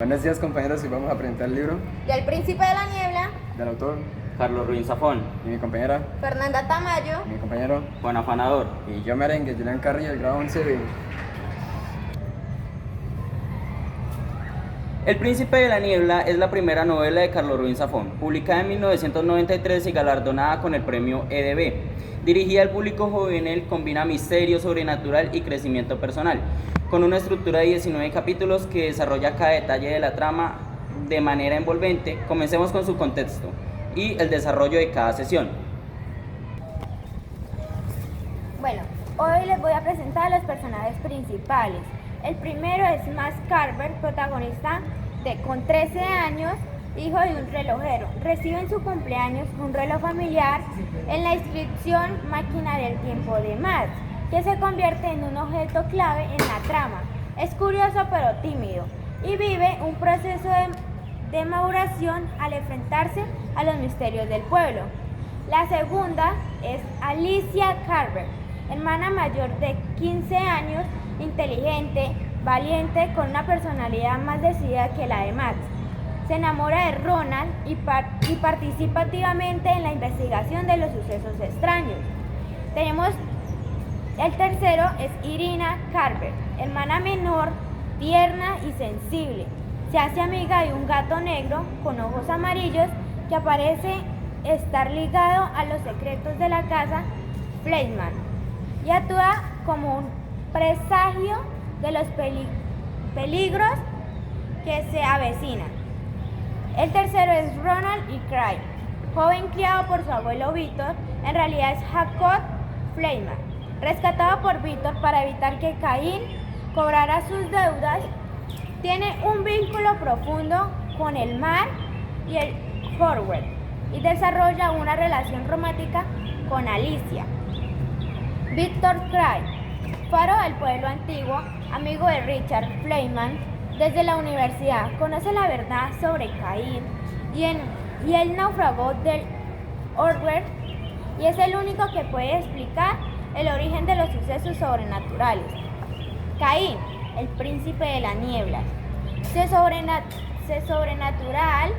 Buenos días, compañeros, y vamos a presentar el libro Y El Príncipe de la Niebla, del autor Carlos Ruin Zafón, y mi compañera, Fernanda Tamayo. y mi compañero, Juan Afanador. y yo merengue, Julián Carrillo, del grado 11B. El Príncipe de la Niebla es la primera novela de Carlos Ruin Zafón, publicada en 1993 y galardonada con el premio EDB. Dirigida al público juvenil, combina misterio sobrenatural y crecimiento personal, con una estructura de 19 capítulos que desarrolla cada detalle de la trama de manera envolvente. Comencemos con su contexto y el desarrollo de cada sesión. Bueno, hoy les voy a presentar a los personajes principales. El primero es Max Carver, protagonista con 13 años, hijo de un relojero. Recibe en su cumpleaños un reloj familiar en la inscripción Máquina del Tiempo de Max, que se convierte en un objeto clave en la trama. Es curioso pero tímido y vive un proceso de maduración al enfrentarse a los misterios del pueblo. La segunda es Alicia Carver, hermana mayor de 15 años, inteligente, valiente, con una personalidad más decidida que la de Max. Se enamora de Ronald y participa activamente en la investigación de los sucesos extraños. Tenemos el tercero es Irina Carver, hermana menor, tierna y sensible. Se hace amiga de un gato negro con ojos amarillos que parece estar ligado a los secretos de la casa Fleischmann y actúa como un presagio de los peligros que se avecinan. El tercero es Ronald E. Cray, joven criado por su abuelo Víctor, en realidad es Jacob Fleischmann, rescatado por Víctor para evitar que Caín cobrara sus deudas. Tiene un vínculo profundo con el mar y el Horwell y desarrolla una relación romántica con Alicia. Víctor Cray, faro del pueblo antiguo, amigo de Richard Fleischmann desde la universidad, conoce la verdad sobre Caín y el náufrago del Horwell, y es el único que puede explicar el origen de los sucesos sobrenaturales. Caín, el príncipe de la niebla, ser sobrenatural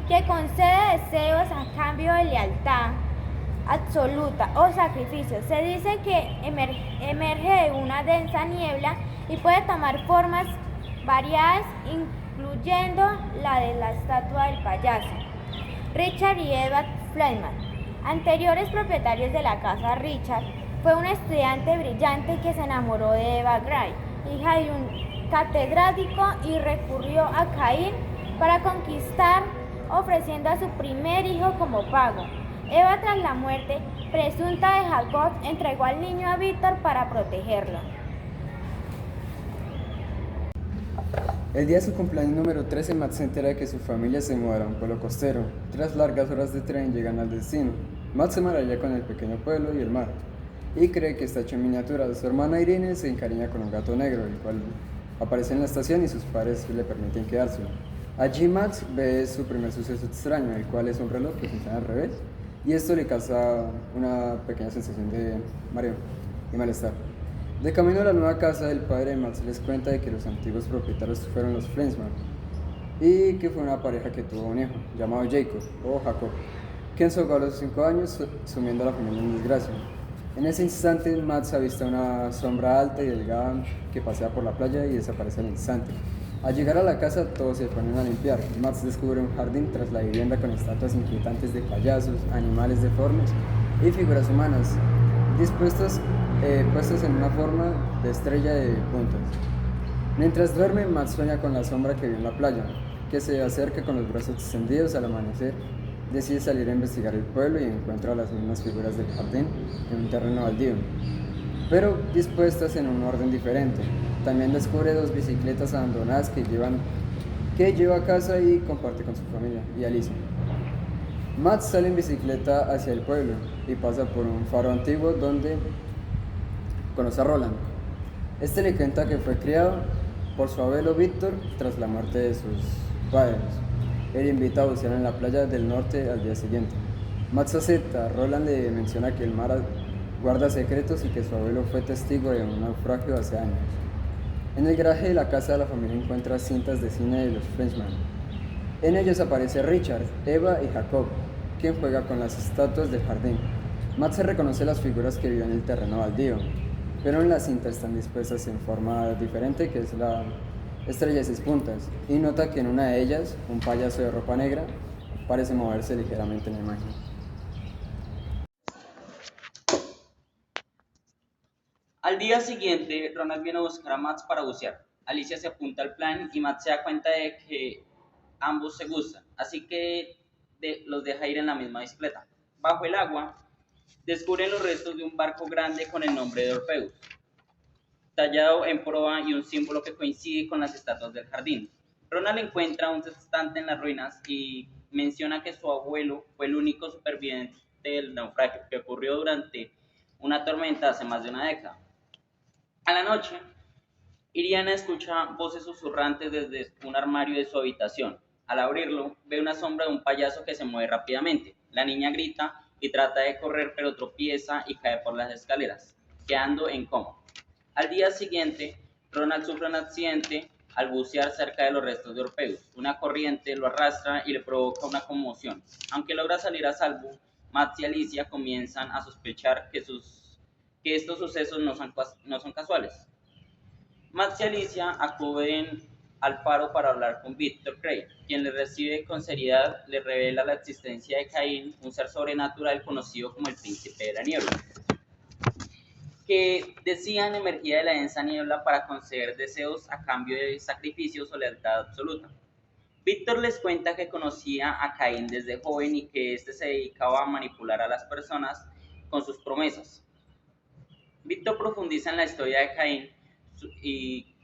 que concede deseos a cambio de lealtad absoluta o sacrificio. Se dice que emerge de una densa niebla y puede tomar formas variadas, incluyendo la de la estatua del payaso. Richard y Edward Fleischmann, anteriores propietarios de la casa Richard, fue un estudiante brillante que se enamoró de Eva Gray, hija de un catedrático, y recurrió a Caín para conquistar, ofreciendo a su primer hijo como pago. Eva, tras la muerte presunta de Jacob, entregó al niño a Víctor para protegerlo. El día de su cumpleaños número 13, Max se entera de que su familia se mudará a un pueblo costero. Tras largas horas de tren llegan al destino. Max se maravilla con el pequeño pueblo y el mar, y cree que está hecho en miniatura. Su hermana Irene se encariña con un gato negro, el cual aparece en la estación y sus padres le permiten quedárselo. Allí Max ve su primer suceso extraño, el cual es un reloj que funciona al revés, y esto le causa una pequeña sensación de mareo y malestar. De camino a la nueva casa del padre de Max, les cuenta de que los antiguos propietarios fueron los Fleischmann y que fue una pareja que tuvo un hijo llamado Jacob o Jacob, quien se ahogó a los 5 años, sumiendo a la familia en desgracia. En ese instante, Max avista una sombra alta y delgada que pasea por la playa y desaparece al instante. Al llegar a la casa, todos se ponen a limpiar. Max descubre un jardín tras la vivienda con estatuas inquietantes de payasos, animales deformes y figuras humanas, puestos en una forma de estrella de puntas. Mientras duerme, Max sueña con la sombra que vio en la playa, que se acerca con los brazos extendidos. Al amanecer, decide salir a investigar el pueblo y encuentra las mismas figuras del jardín en un terreno baldío, pero dispuestas en un orden diferente. También descubre 2 bicicletas abandonadas que lleva a casa y comparte con su familia y Alicia. Max sale en bicicleta hacia el pueblo y pasa por un faro antiguo donde conoce a Roland. Este le cuenta que fue criado por su abuelo Víctor tras la muerte de sus padres. Él invita a bucear en la playa del norte al día siguiente. Max acepta. Roland le menciona que el mar guarda secretos y que su abuelo fue testigo de un naufragio hace años. En el garaje de la casa de la familia encuentra cintas de cine de los Frenchman. En ellos aparece Richard, Eva y Jacob, quien juega con las estatuas del jardín. Matt se reconoce las figuras que viven en el terreno baldío, pero en la cinta están dispuestas en forma diferente, que es la estrella de 6 puntas, y nota que en una de ellas, un payaso de ropa negra parece moverse ligeramente en la imagen. Al día siguiente, Ronald viene a buscar a Max para bucear. Alicia se apunta al plan y Max se da cuenta de que ambos se gustan, así que los deja ir en la misma bicicleta. Bajo el agua, descubren los restos de un barco grande con el nombre de Orpheus, tallado en proa y un símbolo que coincide con las estatuas del jardín. Ronald encuentra un sextante en las ruinas y menciona que su abuelo fue el único superviviente del naufragio que ocurrió durante una tormenta hace más de una década. A la noche, Iriana escucha voces susurrantes desde un armario de su habitación. Al abrirlo, ve una sombra de un payaso que se mueve rápidamente. La niña grita y trata de correr, pero tropieza y cae por las escaleras, quedando en coma. Al día siguiente, Ronald sufre un accidente al bucear cerca de los restos de Orpheus. Una corriente lo arrastra y le provoca una conmoción. Aunque logra salir a salvo, Max y Alicia comienzan a sospechar que estos sucesos no son casuales. Max y Alicia acuden al faro para hablar con Victor Craig, quien le recibe con seriedad, le revela la existencia de Caín, un ser sobrenatural conocido como el príncipe de la niebla, que decían emergía de la densa niebla para conceder deseos a cambio de sacrificios o lealtad absoluta. Víctor les cuenta que conocía a Caín desde joven y que éste se dedicaba a manipular a las personas con sus promesas. Víctor profundiza en la historia de Caín y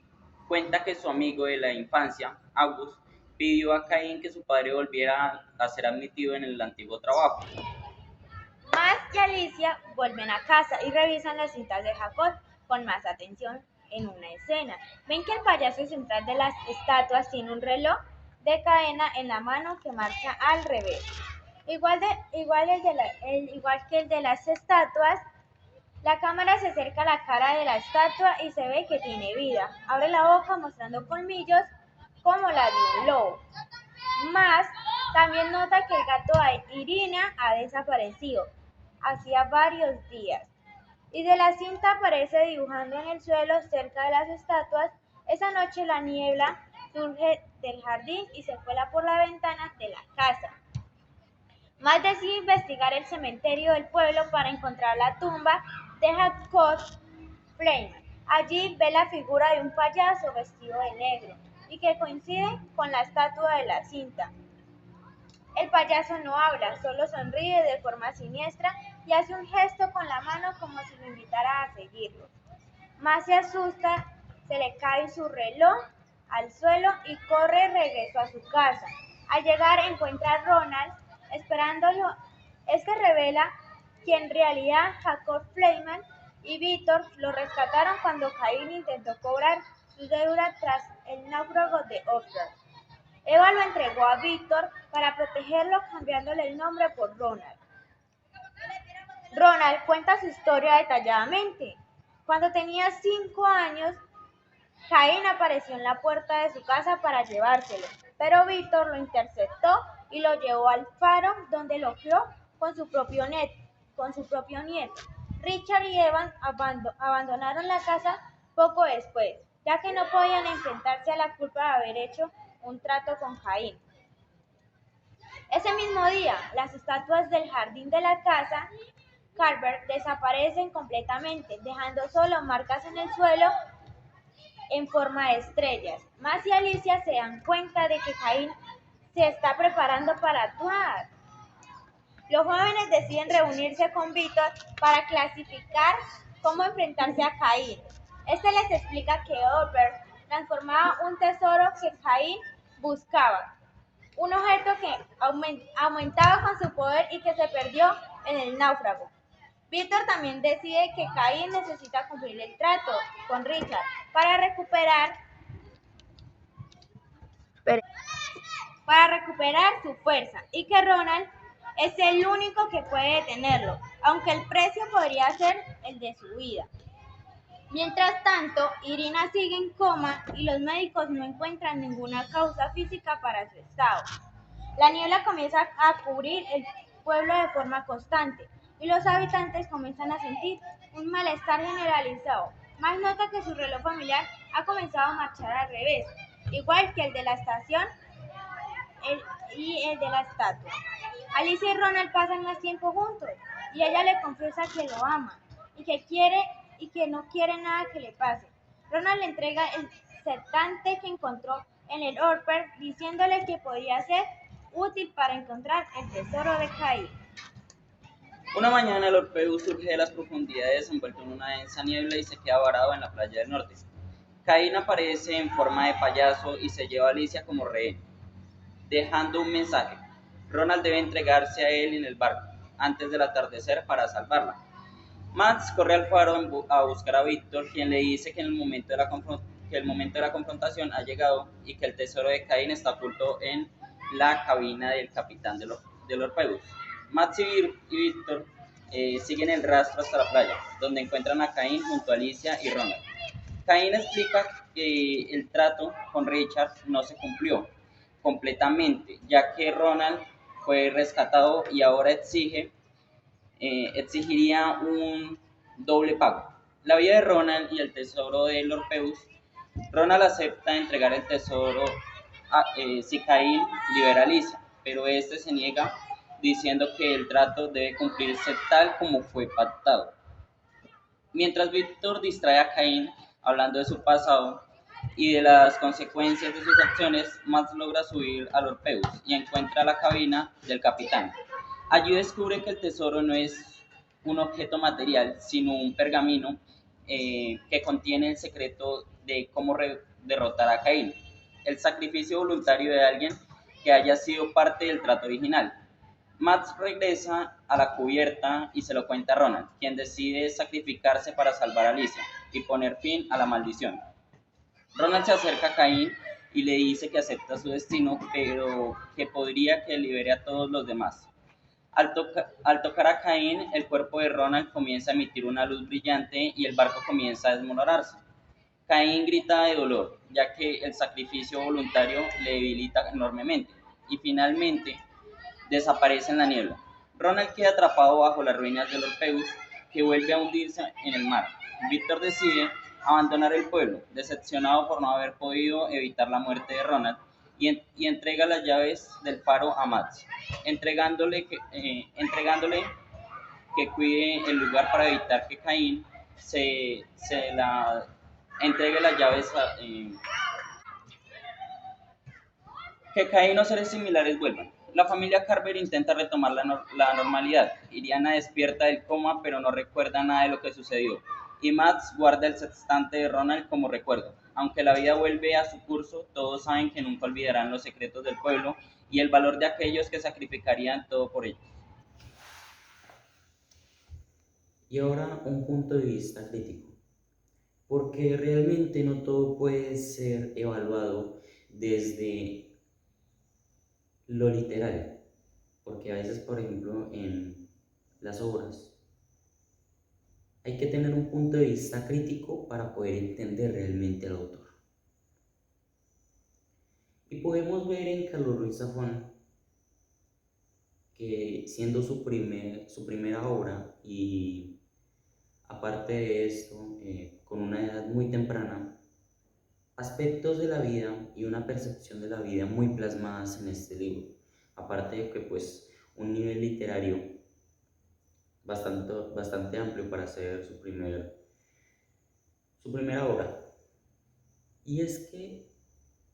cuenta que su amigo de la infancia, August, pidió a Caín que su padre volviera a ser admitido en el antiguo trabajo. Max y Alicia vuelven a casa y revisan las cintas de Jacob con más atención en una escena. Ven que el payaso central de las estatuas tiene un reloj de cadena en la mano que marcha al revés. Igual que el de las estatuas, la cámara se acerca a la cara de la estatua y se ve que tiene vida. Abre la boca mostrando colmillos como la de un lobo. Más también nota que el gato de Irina ha desaparecido hacía varios días. Y de la cinta aparece dibujando en el suelo cerca de las estatuas. Esa noche la niebla surge del jardín y se cuela por la ventana de la casa. Matt decide investigar el cementerio del pueblo para encontrar la tumba de Jacob Fleischmann. Allí ve la figura de un payaso vestido de negro y que coincide con la estatua de la cinta. El payaso no habla, solo sonríe de forma siniestra y hace un gesto con la mano como si lo invitara a seguirlo. Matt se asusta, se le cae su reloj al suelo y corre regreso a su casa. Al llegar encuentra a Ronald esperándolo. Este revela que en realidad Jacob Fleischmann y Víctor lo rescataron cuando Caín intentó cobrar su deuda tras el náufrago de Orpheus. Eva lo entregó a Víctor para protegerlo cambiándole el nombre por Ronald. Ronald cuenta su historia detalladamente. Cuando tenía 5 años, Caín apareció en la puerta de su casa para llevárselo, pero Víctor lo interceptó y lo llevó al faro donde lo crió con su propio nieto. Richard y Evan abandonaron la casa poco después, ya que no podían enfrentarse a la culpa de haber hecho un trato con Caín. Ese mismo día, las estatuas del jardín de la casa Carver desaparecen completamente, dejando solo marcas en el suelo en forma de estrellas. Max y Alicia se dan cuenta de que Caín se está preparando para actuar. Los jóvenes deciden reunirse con Víctor para clasificar cómo enfrentarse a Caín. Este les explica que Orpheus transformaba un tesoro que Caín buscaba, un objeto que aumentaba con su poder y que se perdió en el náufrago. Víctor también decide que Caín necesita cumplir el trato con Richard para recuperar su fuerza y que Ronald es el único que puede detenerlo, aunque el precio podría ser el de su vida. Mientras tanto, Irina sigue en coma y los médicos no encuentran ninguna causa física para su estado. La niebla comienza a cubrir el pueblo de forma constante y los habitantes comienzan a sentir un malestar generalizado. Más nota que su reloj familiar ha comenzado a marchar al revés, igual que el de la estación y el de la estatua. Alicia y Ronald pasan más tiempo juntos y ella le confiesa que lo ama y que no quiere nada que le pase. Ronald le entrega el secante que encontró en el Orper diciéndole que podría ser útil para encontrar el tesoro de Caín. Una mañana el Orpheus surge de las profundidades envuelto en una densa niebla y se queda varado en la playa del norte. Caín aparece en forma de payaso y se lleva a Alicia como rehén, dejando un mensaje. Ronald debe entregarse a él en el barco antes del atardecer para salvarla. Max corre al faro a buscar a Víctor, quien le dice que el momento de la confrontación ha llegado y que el tesoro de Caín está oculto en la cabina del capitán del Orpheus. Max y Víctor siguen el rastro hasta la playa, donde encuentran a Caín junto a Alicia y Ronald. Caín explica que el trato con Richard no se cumplió completamente, ya que Ronald fue rescatado y ahora exigiría un doble pago. La vida de Ronald y el tesoro del Orpheus. Ronald acepta entregar el tesoro si Caín libera a Alicia, pero este se niega diciendo que el trato debe cumplirse tal como fue pactado. Mientras Víctor distrae a Caín hablando de su pasado y de las consecuencias de sus acciones, Max logra subir al Orpheus y encuentra la cabina del capitán. Allí descubre que el tesoro no es un objeto material, sino un pergamino que contiene el secreto de cómo derrotar a Caín, el sacrificio voluntario de alguien que haya sido parte del trato original. Max regresa a la cubierta y se lo cuenta a Ronald, quien decide sacrificarse para salvar a Alicia y poner fin a la maldición. Ronald se acerca a Caín y le dice que acepta su destino, pero que podría que libere a todos los demás. Al tocar a Caín, el cuerpo de Ronald comienza a emitir una luz brillante y el barco comienza a desmoronarse. Caín grita de dolor, ya que el sacrificio voluntario le debilita enormemente, y finalmente desaparece en la niebla. Ronald queda atrapado bajo las ruinas del Orpheus, que vuelve a hundirse en el mar. Víctor decide abandonar el pueblo, decepcionado por no haber podido evitar la muerte de Ronald, y entrega las llaves del faro a Max, entregándole que cuide el lugar para evitar que Caín se la entregue las llaves que Caín o seres similares vuelvan. La familia Carver intenta retomar la normalidad. Iriana despierta del coma, pero no recuerda nada de lo que sucedió. Y Max guarda el sextante de Ronald como recuerdo. Aunque la vida vuelve a su curso, todos saben que nunca olvidarán los secretos del pueblo y el valor de aquellos que sacrificarían todo por ellos. Y ahora un punto de vista crítico, porque realmente no todo puede ser evaluado desde lo literal, porque a veces, por ejemplo, en las obras hay que tener un punto de vista crítico para poder entender realmente al autor. Y podemos ver en Carlos Ruiz Zafón que siendo su primera obra y aparte de esto, con una edad muy temprana, aspectos de la vida y una percepción de la vida muy plasmadas en este libro. Aparte de que pues un nivel literario bastante amplio para hacer su primera obra. Y es que,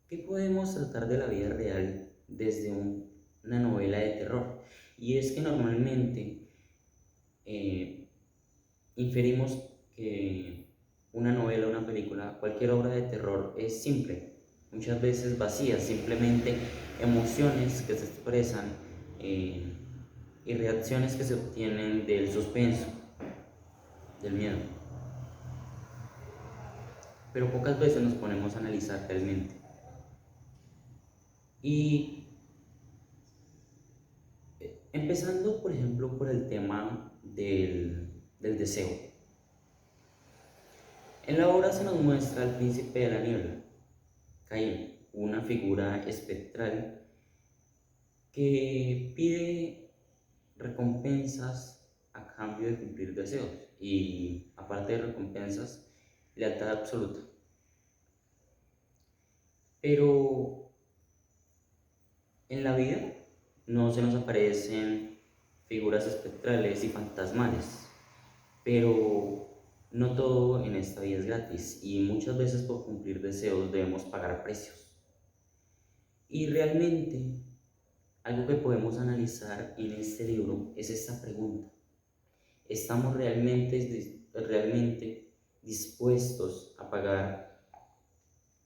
¿qué podemos tratar de la vida real desde una novela de terror? Y es que normalmente inferimos que una novela, una película, cualquier obra de terror es simple, muchas veces vacía, simplemente emociones que se expresan y reacciones que se obtienen del suspenso, del miedo. Pero pocas veces nos ponemos a analizar realmente. Y empezando, por ejemplo, por el tema del deseo. En la obra se nos muestra al príncipe de la niebla, Caín, una figura espectral que pide recompensas a cambio de cumplir deseos y, aparte de recompensas, lealtad absoluta. Pero en la vida no se nos aparecen figuras espectrales y fantasmales, pero no todo en esta vida es gratis y muchas veces por cumplir deseos debemos pagar precios. Y realmente algo que podemos analizar en este libro es esta pregunta: ¿estamos realmente dispuestos a pagar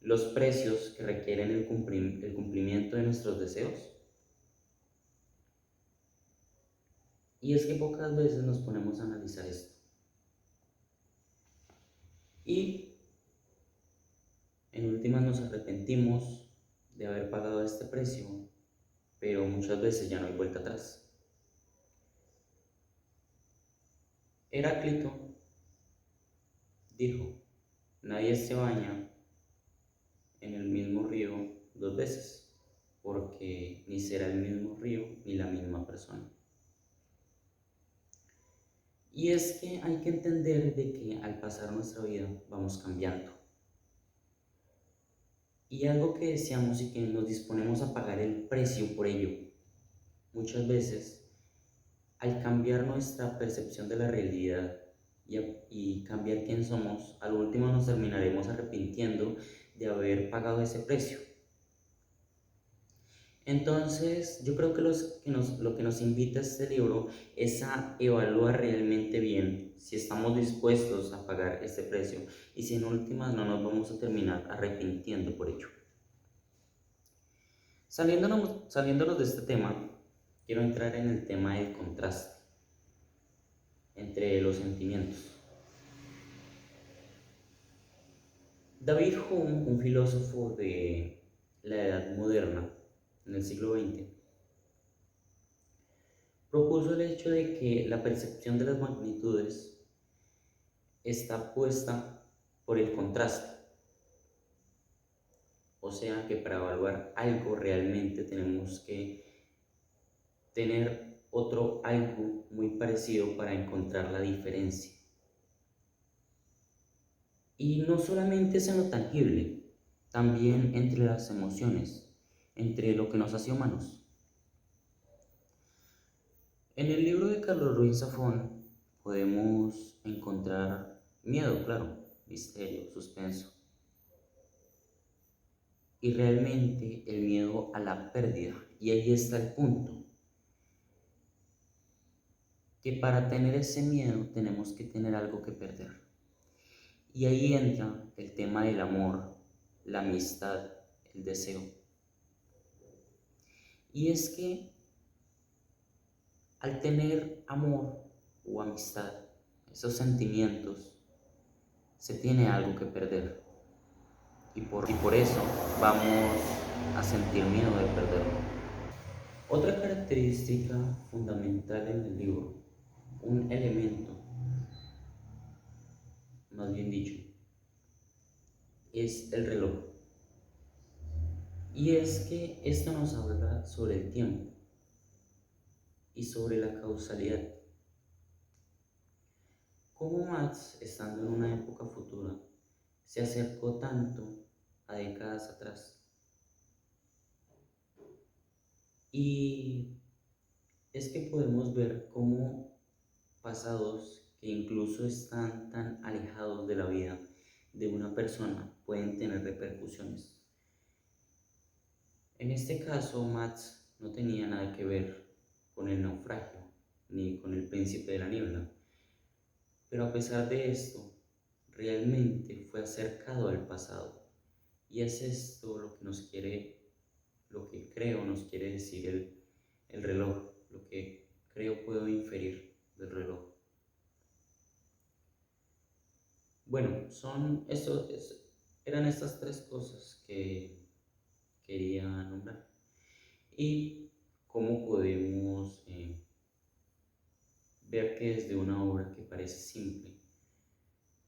los precios que requieren el cumplimiento de nuestros deseos? Y es que pocas veces nos ponemos a analizar esto. Y en últimas nos arrepentimos de haber pagado este precio, pero muchas veces ya no hay vuelta atrás. Heráclito dijo: nadie se baña en el mismo río dos veces, porque ni será el mismo río ni la misma persona. Y es que hay que entender de que al pasar nuestra vida vamos cambiando. Y algo que deseamos y que nos disponemos a pagar el precio por ello, muchas veces, al cambiar nuestra percepción de la realidad y cambiar quién somos, al último nos terminaremos arrepintiendo de haber pagado ese precio. Entonces, yo creo que lo que nos invita este libro es a evaluar realmente bien si estamos dispuestos a pagar este precio y si en últimas no nos vamos a terminar arrepintiendo por ello. Saliéndonos de este tema, quiero entrar en el tema del contraste entre los sentimientos. David Hume, un filósofo de la Edad Moderna, en el siglo XX, propuso el hecho de que la percepción de las magnitudes está puesta por el contraste. O sea que para evaluar algo realmente tenemos que tener otro algo muy parecido para encontrar la diferencia. Y no solamente es en lo tangible, también entre las emociones, entre lo que nos hace humanos. En el libro de Carlos Ruiz Zafón podemos encontrar miedo, claro, misterio, suspenso. Y realmente el miedo a la pérdida. Y ahí está el punto. Que para tener ese miedo tenemos que tener algo que perder. Y ahí entra el tema del amor, la amistad, el deseo. Y es que al tener amor o amistad, esos sentimientos, se tiene algo que perder. Y por eso vamos a sentir miedo de perderlo. Otra característica fundamental en el libro, un elemento, más bien dicho, es el reloj. Y es que esto nos habla sobre el tiempo y sobre la causalidad. Cómo Max, estando en una época futura, se acercó tanto a décadas atrás. Y es que podemos ver cómo pasados que incluso están tan alejados de la vida de una persona pueden tener repercusiones. En este caso, Max no tenía nada que ver con el naufragio ni con el príncipe de la niebla, pero a pesar de esto, realmente fue acercado al pasado. Y es esto lo que creo nos quiere decir el reloj, lo que creo puedo inferir del reloj. Bueno, eran estas tres cosas que quería nombrar. Y cómo podemos ver que desde una obra que parece simple,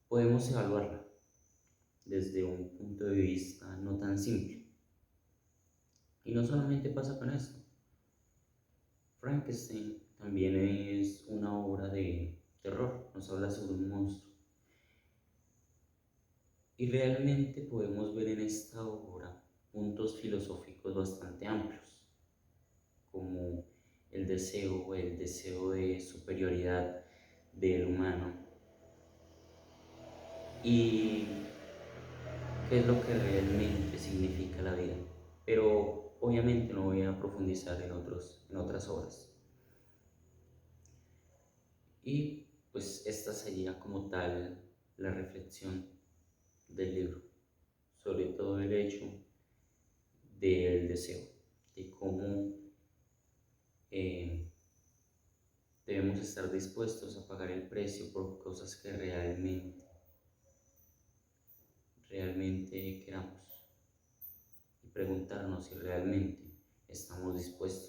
podemos evaluarla. desde un punto de vista no tan simple. Y no solamente pasa con esto. Frankenstein también es una obra de terror, nos habla sobre un monstruo. Y realmente podemos ver en esta obra puntos filosóficos bastante amplios, como el deseo de superioridad del humano y qué es lo que realmente significa la vida. Pero obviamente no voy a profundizar en otras obras. Y pues esta sería como tal la reflexión del libro, sobre todo el hecho del deseo, de cómo debemos estar dispuestos a pagar el precio por cosas que realmente queramos y preguntarnos si realmente estamos dispuestos